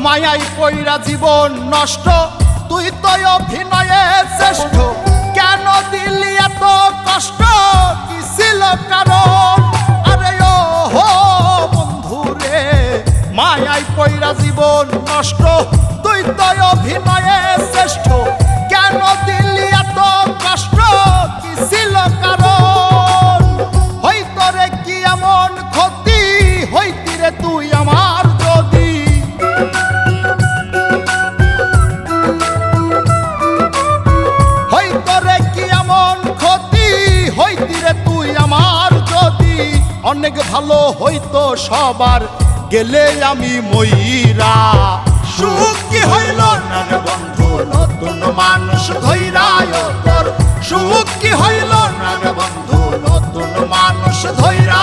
মায়াই পইরা জীবন নষ্ট, তুই তো অভিনয়ে শ্রেষ্ঠ। কেন দিলি এত কষ্ট, কি ছিল কারণ? আরে ও হো বন্ধু রে, মায়াই পইরা জীবন নষ্ট, তুই তো অভিনয়ে শ্রেষ্ঠ। কেন দিলি এত কষ্ট, কি ছিল কারণ? হইতো রে কি এমন ক্ষতি, হইতি রে তুই আমার যদি। হইতো রে কি এমন ক্ষতি, হইতি রে তুই আমার যদি। অনেক ভালো হইতো সবার, গেলে আমি ময়রা। সুখ কি হইল না রে বন্ধু, নতুন মানুষ ধৈরায় তোর। সুখ কি হইল না রে বন্ধু, নতুন মানুষ ধৈরা।